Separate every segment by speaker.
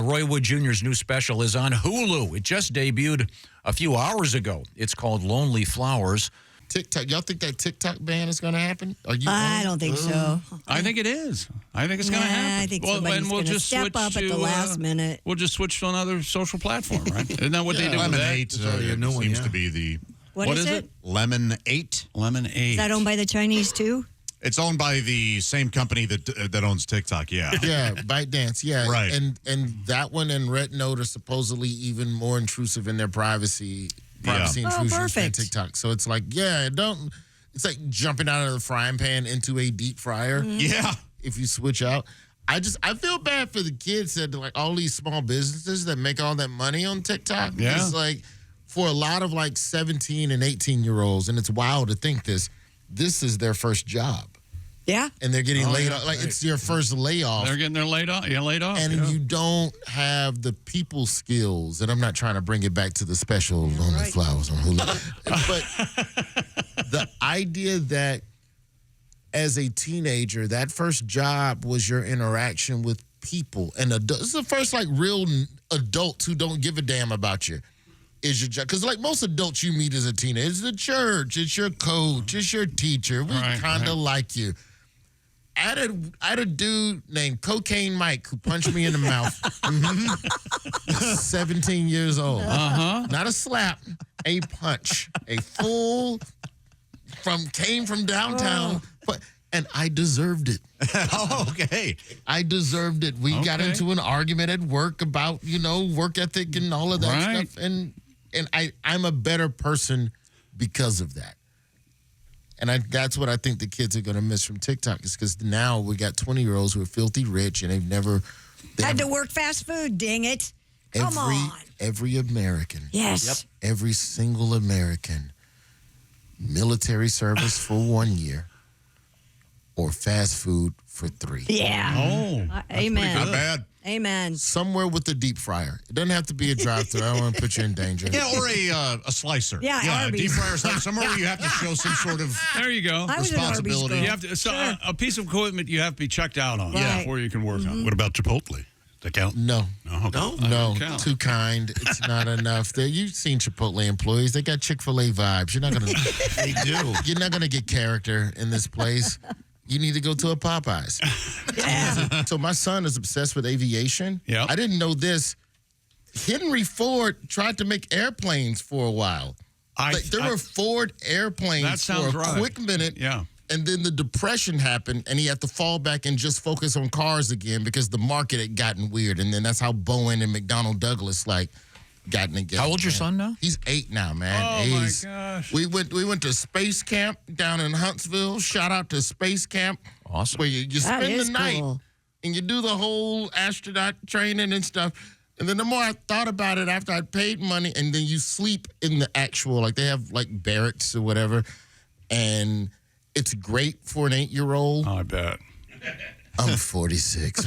Speaker 1: Roy Wood Jr.'s new special is on Hulu. It just debuted a few hours ago. It's called Lonely Flowers.
Speaker 2: TikTok. Y'all think that TikTok ban is going to happen?
Speaker 3: I don't think so.
Speaker 4: I think it is. I think it's going to happen.
Speaker 3: I think somebody's going to step up at the last minute.
Speaker 4: We'll just switch to another social platform, right? Isn't that what they do?
Speaker 5: Lemon
Speaker 4: with that?
Speaker 5: 8 seems to be the...
Speaker 3: What is it?
Speaker 5: Lemon 8.
Speaker 4: Lemon 8.
Speaker 3: Is that owned by the Chinese too?
Speaker 5: It's owned by the same company that owns TikTok, yeah.
Speaker 2: Yeah, ByteDance, yeah.
Speaker 5: Right.
Speaker 2: And that one and Red Note are supposedly even more intrusive in their privacy intrusions than TikTok. So it's like, it's like jumping out of the frying pan into a deep fryer.
Speaker 3: Mm-hmm.
Speaker 5: Yeah.
Speaker 2: If you switch out. I feel bad for the kids that like all these small businesses that make all that money on TikTok.
Speaker 4: Yeah.
Speaker 2: It's like for a lot of like 17 and 18-year-olds, and it's wild to think this is their first job.
Speaker 3: Yeah.
Speaker 2: And they're getting laid off. Like, it's your first layoff.
Speaker 4: They're getting their laid off. Yeah, laid off.
Speaker 2: And you don't have the people skills. And I'm not trying to bring it back to the special Lonely Flowers on Hulu. But the idea that as a teenager, that first job was your interaction with people. And this is the first, like, real adults who don't give a damn about you. Is your job. Because, like, most adults you meet as a teenager, it's the church, it's your coach, it's your teacher. We kind of like you. I had a dude named Cocaine Mike who punched me in the mouth. 17 years old. Not a slap, a punch. A full came from downtown. And I deserved it.
Speaker 5: Oh, okay.
Speaker 2: I deserved it. We got into an argument at work about, work ethic and all of that stuff. And I'm a better person because of that. And that's what I think the kids are going to miss from TikTok is because now we got 20-year-olds who are filthy rich and they
Speaker 3: had to work fast food, dang it. Come on.
Speaker 2: Every American.
Speaker 3: Yes.
Speaker 2: Every single American. Military service for 1 year or fast food for 3.
Speaker 3: Yeah.
Speaker 4: Oh.
Speaker 3: Amen.
Speaker 5: Not bad.
Speaker 3: Amen.
Speaker 2: Somewhere with a deep fryer. It doesn't have to be a drive-thru. I don't want to put you in danger.
Speaker 5: Yeah, or a slicer.
Speaker 3: Yeah,
Speaker 5: a
Speaker 3: Arby's.
Speaker 5: deep fryer slicer. Somewhere where you have to show some sort of
Speaker 4: There you go.
Speaker 3: I was an Arby's
Speaker 5: responsibility.
Speaker 3: girl.
Speaker 4: You have to, a piece of equipment you have to be checked out on before you can work on.
Speaker 5: What about Chipotle? Does that count?
Speaker 2: No. No,
Speaker 4: count.
Speaker 2: too kind. It's not enough. You've seen Chipotle employees. They got Chick-fil-A vibes. You're not going to.
Speaker 5: They do.
Speaker 2: You're not going to get character in this place. You need to go to a Popeyes.
Speaker 3: Yeah.
Speaker 2: So my son is obsessed with aviation.
Speaker 4: Yeah.
Speaker 2: I didn't know this. Henry Ford tried to make airplanes for a while. There were Ford airplanes for a quick minute.
Speaker 4: Yeah.
Speaker 2: And then the Depression happened, and he had to fall back and just focus on cars again because the market had gotten weird. And then that's how Boeing and McDonnell Douglas gotten together.
Speaker 1: How old's your son now?
Speaker 2: He's 8 now, man.
Speaker 4: Oh, my gosh.
Speaker 2: We went to space camp down in Huntsville. Shout out to space camp.
Speaker 1: Awesome.
Speaker 2: Where you spend the night
Speaker 3: cool.
Speaker 2: and you do the whole astronaut training and stuff. And then the more I thought about it after I paid money, and then you sleep in the actual, like they have like barracks or whatever. And it's great for an 8-year-old.
Speaker 4: Oh, I bet.
Speaker 2: I'm 46.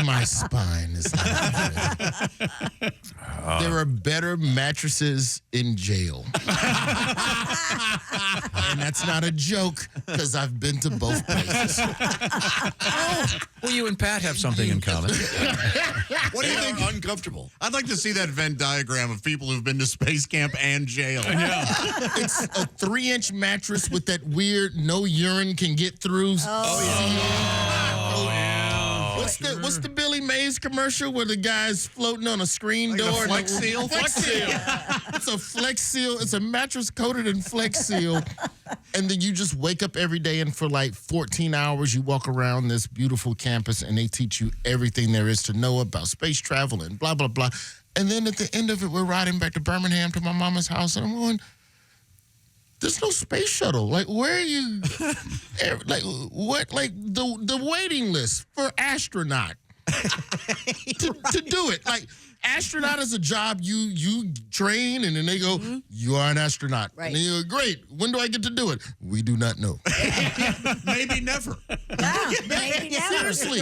Speaker 2: My spine is not good. There are better mattresses in jail. And that's not a joke, because I've been to both places.
Speaker 1: Well, you and Pat have something in common.
Speaker 5: What do you think? Uncomfortable. I'd like to see that Venn diagram of people who've been to space camp and jail.
Speaker 4: Yeah.
Speaker 2: It's a 3-inch mattress with that weird no urine can get through. What's the Billy Mays commercial where the guy's floating on a screen door?
Speaker 5: Flex Seal?
Speaker 2: Flex Seal. It's a Flex Seal. It's a mattress coated in Flex Seal. And then you just wake up every day and for like 14 hours you walk around this beautiful campus and they teach you everything there is to know about space travel and blah, blah, blah. And then at the end of it, we're riding back to Birmingham to my mama's house and I'm going, there's no space shuttle. Like, where are you? Like, what? Like, the waiting list for astronaut to do it. Like, astronaut is a job you train, and then they go, you are an astronaut.
Speaker 3: Right.
Speaker 2: And then you go, great. When do I get to do it? We do not know.
Speaker 5: Maybe never.
Speaker 3: Yeah, maybe never.
Speaker 2: Seriously.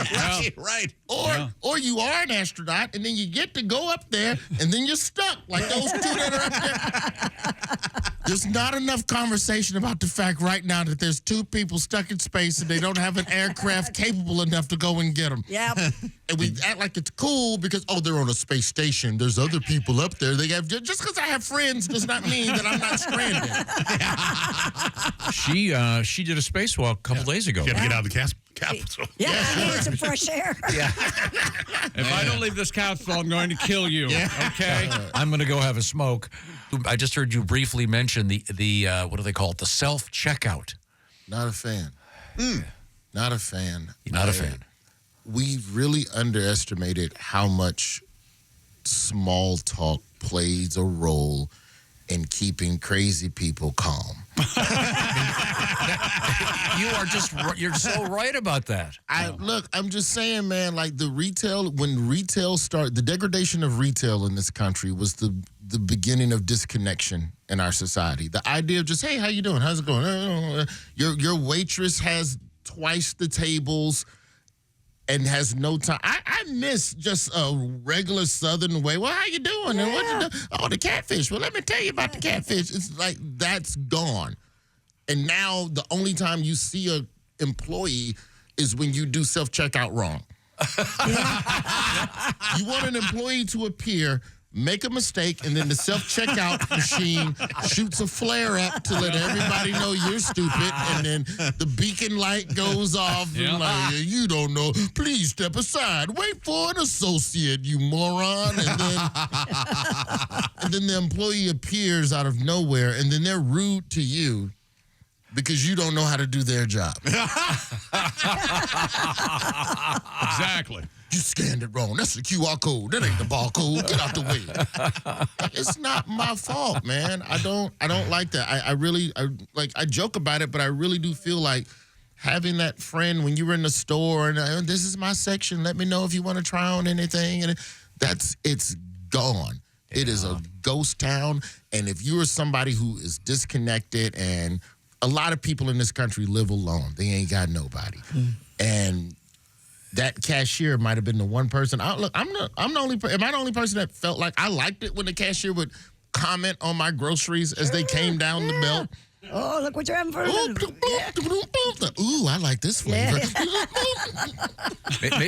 Speaker 5: Right.
Speaker 2: Or you are an astronaut, and then you get to go up there, and then you're stuck. Like those two that are up there. There's not enough conversation about the fact right now that there's 2 people stuck in space and they don't have an aircraft capable enough to go and get them.
Speaker 3: Yep.
Speaker 2: And we act like it's cool because, they're on a space station. There's other people up there. They have just because I have friends does not mean that I'm not stranded.
Speaker 1: She did a spacewalk a couple days ago.
Speaker 5: You have to get out of the capsule.
Speaker 3: Yeah, I need some fresh air.
Speaker 1: Yeah.
Speaker 4: If I don't leave this capsule, I'm going to kill you. Okay?
Speaker 1: I'm going to go have a smoke. I just heard you briefly mention the what do they call it? The self-checkout.
Speaker 2: Not a fan. Not a fan.
Speaker 1: You're not a fan.
Speaker 2: We really underestimated how much small talk plays a role in keeping crazy people calm.
Speaker 1: You're so right about that.
Speaker 2: Look, I'm just saying, man, like when retail started, the degradation of retail in this country was the beginning of disconnection in our society. The idea of just, hey, how you doing? How's it going? Your waitress has twice the tables and has no time. I miss just a regular Southern way. Well, how you doing? And what you doing? Oh, the catfish. Well, let me tell you about the catfish. It's like that's gone. And now the only time you see a employee is when you do self-checkout wrong. You want an employee to appear, make a mistake, and then the self-checkout machine shoots a flare up to let everybody know you're stupid, and then the beacon light goes off, and like, you don't know, please step aside, wait for an associate, you moron, and then the employee appears out of nowhere, and then they're rude to you because you don't know how to do their job.
Speaker 4: Exactly.
Speaker 2: You scanned it wrong. That's the QR code. That ain't the barcode. Get out the way. It's not my fault, man. I don't like that. I joke about it, but I really do feel like having that friend when you were in the store and this is my section. Let me know if you want to try on anything. And it's gone. Yeah. It is a ghost town. And if you are somebody who is disconnected, and a lot of people in this country live alone, they ain't got nobody. And that cashier might have been the one person. Am I the only person that felt like I liked it when the cashier would comment on my groceries as they came down the belt?
Speaker 3: Oh, look what you're having for dinner.
Speaker 2: Ooh, I like this flavor.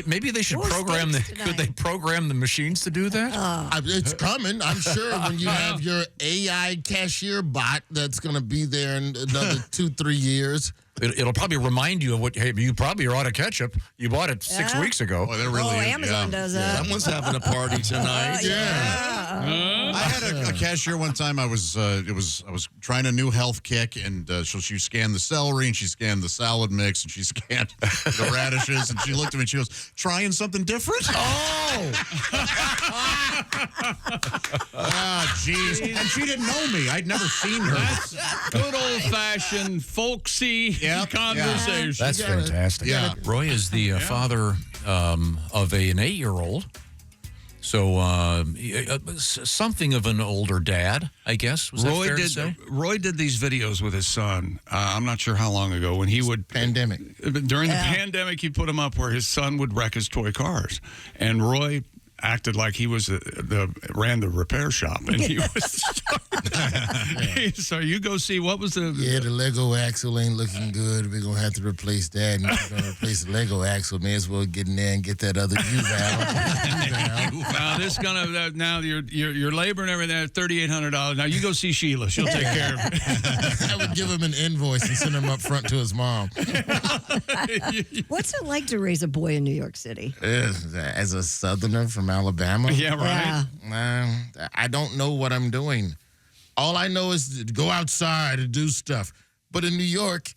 Speaker 1: Maybe they should program could they program the machines to do that?
Speaker 2: It's coming. I'm sure when you have your AI cashier bot that's going to be there in another 2-3 years.
Speaker 1: It'll probably remind you of what. Hey, you probably are out of ketchup. You bought it 6 weeks ago.
Speaker 5: Boy, they're really
Speaker 3: Amazon does that.
Speaker 5: Someone's having a party tonight. I had a cashier one time. I was trying a new health kick, and so she scanned the celery, and she scanned the salad mix, and she scanned the radishes, and she looked at me and she goes, "Trying something different?"
Speaker 2: Oh,
Speaker 5: jeez. And she didn't know me. I'd never seen her.
Speaker 4: That's good old-fashioned, folksy conversation.
Speaker 1: That's fantastic.
Speaker 5: Yeah.
Speaker 1: Roy is the father of an 8-year-old. So something of an older dad, I guess. Was that fair to say?
Speaker 4: Roy did these videos with his son. I'm not sure how long ago when he would
Speaker 2: pandemic.
Speaker 4: During the pandemic, he put them up where his son would wreck his toy cars, and Roy acted like he was ran the repair shop, and he was. So you go see what was the
Speaker 2: the Lego axle ain't looking good. We're gonna have to replace that, and if we're gonna replace the Lego axle, may as well get in there and get that other U valve.
Speaker 4: Now this gonna now your labor and everything $3,800. Now you go see Sheila; she'll take care of it.
Speaker 2: I would give him an invoice and send him up front to his mom.
Speaker 3: What's it like to raise a boy in New York City?
Speaker 2: As a Southerner from Alabama,
Speaker 4: Yeah, right.
Speaker 2: I don't know what I'm doing. All I know is to go outside and do stuff. But in New York,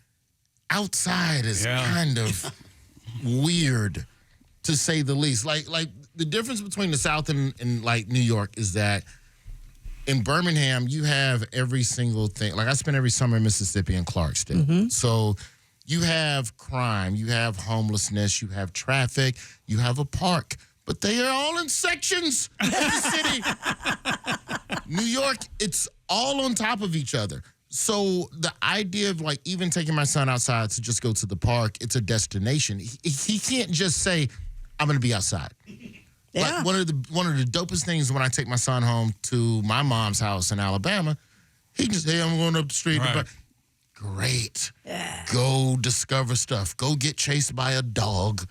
Speaker 2: outside is kind of weird, to say the least. Like the difference between the South and like New York is that in Birmingham, you have every single thing. Like I spent every summer in Mississippi and Clarksdale. So you have crime, you have homelessness, you have traffic, you have a park. But they are all in sections of the city. New York, it's all on top of each other. So the idea of like even taking my son outside to just go to the park, it's a destination. He can't just say, I'm going to be outside.
Speaker 3: Yeah.
Speaker 2: Like one of the dopest things when I take my son home to my mom's house in Alabama, He just, hey, I'm going up the street.
Speaker 4: Right.
Speaker 2: Great. Go discover stuff. Go get chased by a dog.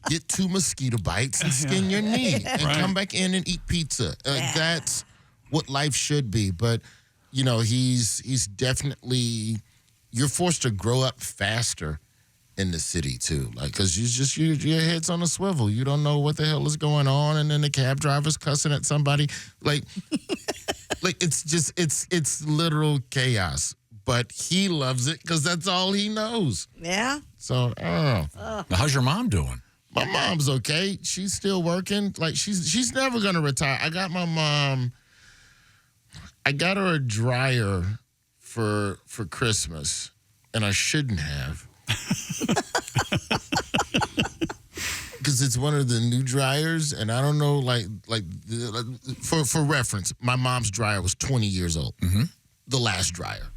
Speaker 2: Get 2 mosquito bites and skin your knee. And come back in and eat pizza. That's what life should be. But, you know, he's definitely, you're forced to grow up faster in the city too, like, because your head's on a swivel. You don't know what the hell is going on, and then the cab driver's cussing at somebody. Like it's literal chaos. But he loves it because that's all he knows.
Speaker 3: Yeah.
Speaker 2: So
Speaker 1: Now, how's your mom doing?
Speaker 2: My mom's okay. She's still working. Like she's never gonna retire. I got my mom. I got her a dryer for Christmas, and I shouldn't have. Because it's one of the new dryers, and I don't know, for reference, my mom's dryer was 20 years old. Mm-hmm. The last dryer.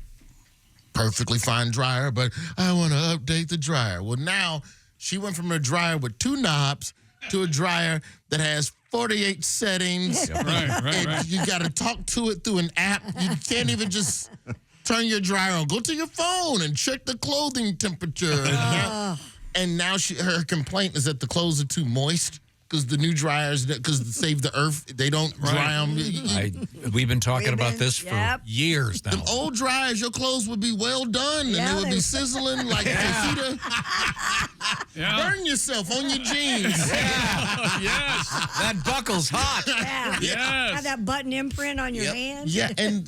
Speaker 2: Perfectly fine dryer, but I want to update the dryer. Well, now she went from a dryer with 2 knobs to a dryer that has 48 settings.
Speaker 4: Right.
Speaker 2: You got to talk to it through an app. You can't even just turn your dryer on. Go to your phone and check the clothing temperature. And now her complaint is that the clothes are too moist because the new dryers, because to save the earth, they don't dry them.
Speaker 1: We've been talking about this for years now.
Speaker 2: The old dryers, your clothes would be well done, and they would be sizzling like fajita. Burn yourself on your jeans.
Speaker 4: Yes.
Speaker 1: That buckle's hot.
Speaker 3: Yes. Have that button imprint on your hand.
Speaker 2: Yeah, and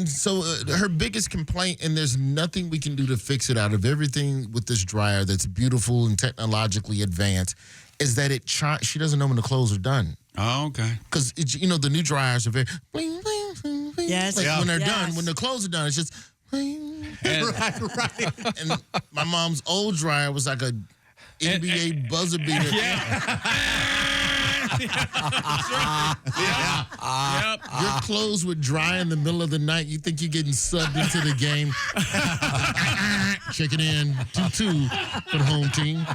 Speaker 2: so her biggest complaint, and there's nothing we can do to fix it out of everything with this dryer that's beautiful and technologically advanced, is that she doesn't know when the clothes are done.
Speaker 4: Oh, okay.
Speaker 2: Because, the new dryers are very bling, bling, bling, bling.
Speaker 3: Yes.
Speaker 2: Like when they're done, when the clothes are done, it's just bling.
Speaker 5: Right.
Speaker 2: And my mom's old dryer was like a NBA buzzer beater. Your clothes would dry in the middle of the night. You think you're getting subbed into the game. Check it in. 2-2 for the home team.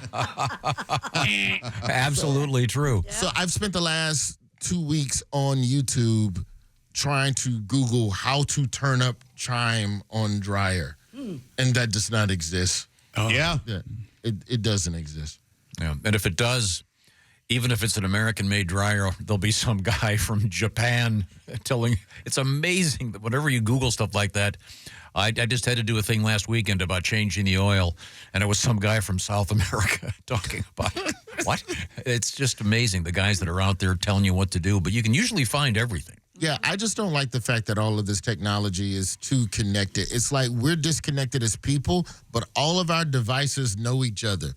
Speaker 1: Absolutely true.
Speaker 2: So I've spent the last 2 weeks on YouTube trying to Google how to turn up chime on dryer. And that does not exist.
Speaker 5: Oh. Yeah.
Speaker 2: It doesn't exist.
Speaker 1: Yeah. And if it does, even if it's an American-made dryer, there'll be some guy from Japan telling. It's amazing that whenever you Google stuff like that, I just had to do a thing last weekend about changing the oil, and it was some guy from South America talking about it. What? It's just amazing, the guys that are out there telling you what to do, but you can usually find everything.
Speaker 2: Yeah, I just don't like the fact that all of this technology is too connected. It's like we're disconnected as people, but all of our devices know each other.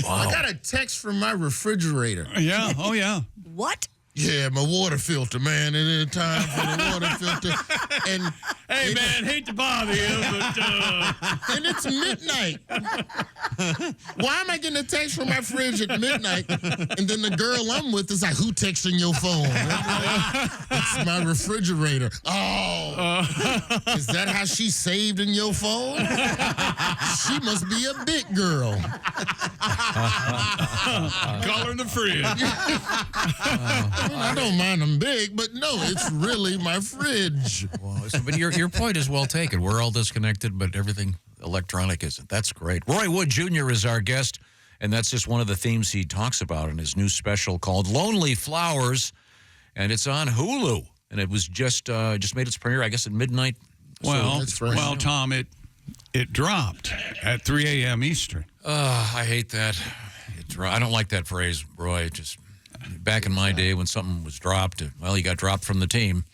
Speaker 1: Wow.
Speaker 2: I got a text from my refrigerator.
Speaker 4: Yeah. Oh, yeah.
Speaker 3: What?
Speaker 2: Yeah, my water filter, man. It is time for the water filter. And
Speaker 4: Hey, man, hate to bother you, but...
Speaker 2: and it's midnight. Why am I getting a text from my fridge at midnight? And then the girl I'm with is like, who texting your phone? It's my refrigerator. Oh, is that how she saved in your phone? She must be a big girl.
Speaker 4: Call her in the fridge.
Speaker 2: I don't mind them big, but no, it's really my fridge.
Speaker 1: Well, but your point is well taken. We're all disconnected, but everything electronic isn't. That's great. Roy Wood Jr. is our guest, and that's just one of the themes he talks about in his new special called Lonely Flowers, and it's on HULU. And it was just made its premiere, I guess, at midnight.
Speaker 4: Well,
Speaker 2: So
Speaker 4: Tom, it dropped at 3 a.m. Eastern.
Speaker 1: I hate that. I don't like that phrase, Roy. Just back in my day when something was dropped, well, you got dropped from the team.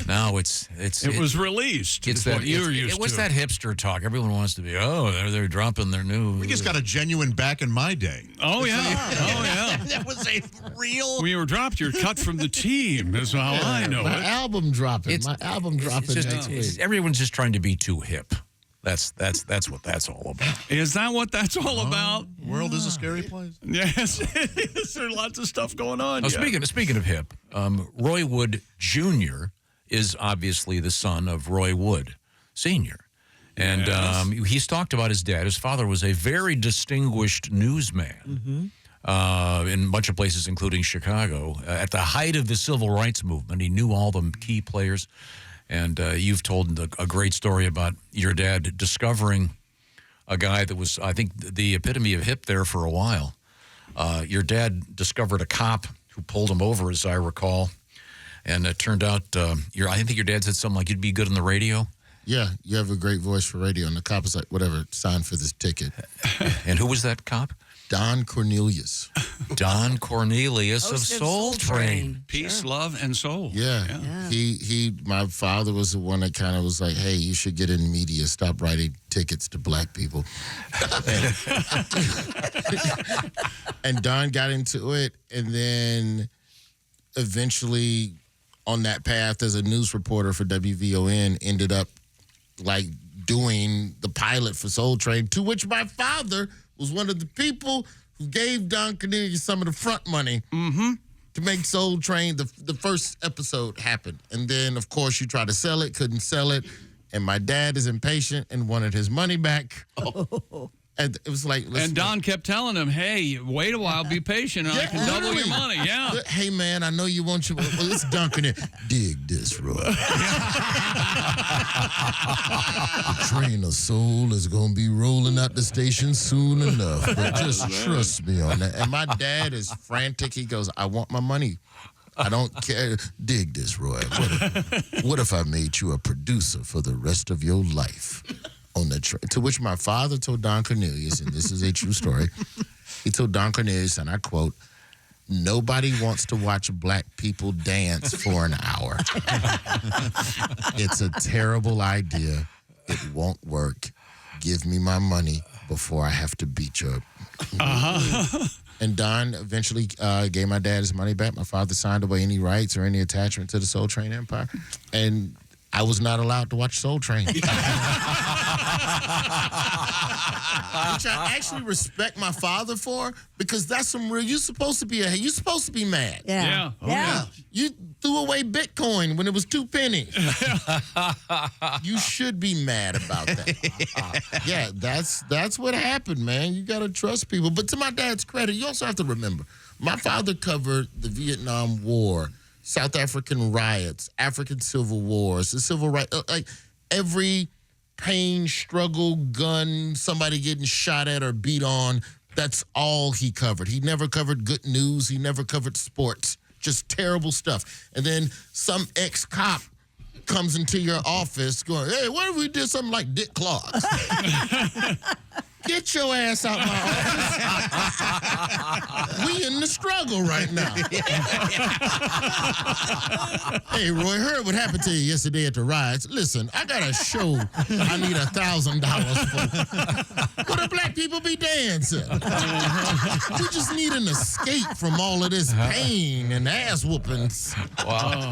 Speaker 1: Now it
Speaker 4: was released.
Speaker 1: It's
Speaker 4: what
Speaker 1: that
Speaker 4: you're used
Speaker 1: it was
Speaker 4: to.
Speaker 1: that hipster talk. Everyone wants to be. They're dropping their new.
Speaker 5: We just got a genuine back in my day.
Speaker 4: Oh yeah. Oh yeah.
Speaker 5: That was a real.
Speaker 4: When you were dropped, you're cut from the team. Is how I know
Speaker 2: My
Speaker 4: it.
Speaker 2: album dropping. My album dropping next week.
Speaker 1: Everyone's just trying to be too hip. That's what that's all about.
Speaker 4: Is that what that's all about?
Speaker 5: The world is a scary place.
Speaker 4: Yes, it is. There's lots of stuff going on.
Speaker 1: Now,
Speaker 4: yeah.
Speaker 1: speaking of hip, Roy Wood Jr. is obviously the son of Roy Wood Sr. And he's talked about his dad. His father was a very distinguished newsman. in a bunch of places, including Chicago. At the height of the civil rights movement, he knew all the key players. And you've told a great story about your dad discovering a guy that was, I think, the epitome of hip there for a while. Your dad discovered a cop who pulled him over, as I recall. And it turned out, I think your dad said something like, you'd be good on the radio.
Speaker 2: Yeah, you have a great voice for radio. And the cop was like, whatever, sign for this ticket.
Speaker 1: And who was that cop?
Speaker 2: Don Cornelius.
Speaker 1: Don Cornelius of
Speaker 3: Host of
Speaker 1: Soul Train.
Speaker 4: Peace, love, and soul.
Speaker 2: Yeah. My father was the one that kind of was like, hey, you should get in media. Stop writing tickets to black people. And Don got into it. And then eventually on that path as a news reporter for WVON ended up like doing the pilot for Soul Train, to which my father was one of the people who gave Don Cornelius some of the front money to make Soul Train, the first episode, happen. And then, of course, you try to sell it, couldn't sell it. And my dad is impatient and wanted his money back. And it was like...
Speaker 4: And Don kept telling him, hey, wait a while, be patient, and I can double your money. Yeah.
Speaker 2: Hey, man, I know you want your... Well, it's Duncan. Dig this, Roy. The train of soul is going to be rolling out the station soon enough. But just trust me on that. And my dad is frantic. He goes, I want my money. I don't care. Dig this, Roy. What if I made you a producer for the rest of your life? On the train, to which my father told Don Cornelius, and this is a true story, he told Don Cornelius, and I quote, nobody wants to watch black people dance for an hour. It's a terrible idea. It won't work. Give me my money before I have to beat you up. And Don eventually gave my dad his money back. My father signed away any rights or any attachment to the Soul Train empire. And I was not allowed to watch Soul Train. Which I actually respect my father for, because that's some real. You're supposed to be mad.
Speaker 3: Yeah.
Speaker 2: You threw away Bitcoin when it was 2 pennies. You should be mad about that. Yeah, that's what happened, man. You got to trust people. But to my dad's credit, you also have to remember, my father covered the Vietnam War, South African riots, African civil wars, the civil rights, like every pain, struggle, gun, somebody getting shot at or beat on, that's all he covered. He never covered good news. He never covered sports, just terrible stuff. And then some ex-cop comes into your office going, hey, what if we did something like Dick Clark? Get your ass out my office. We in the struggle right now. Hey, Roy, heard what happened to you yesterday at the riots. Listen, I got a show I need $1,000 for. What do black people be dancing? We just need an escape from all of this pain and ass whoopings.
Speaker 1: Wow.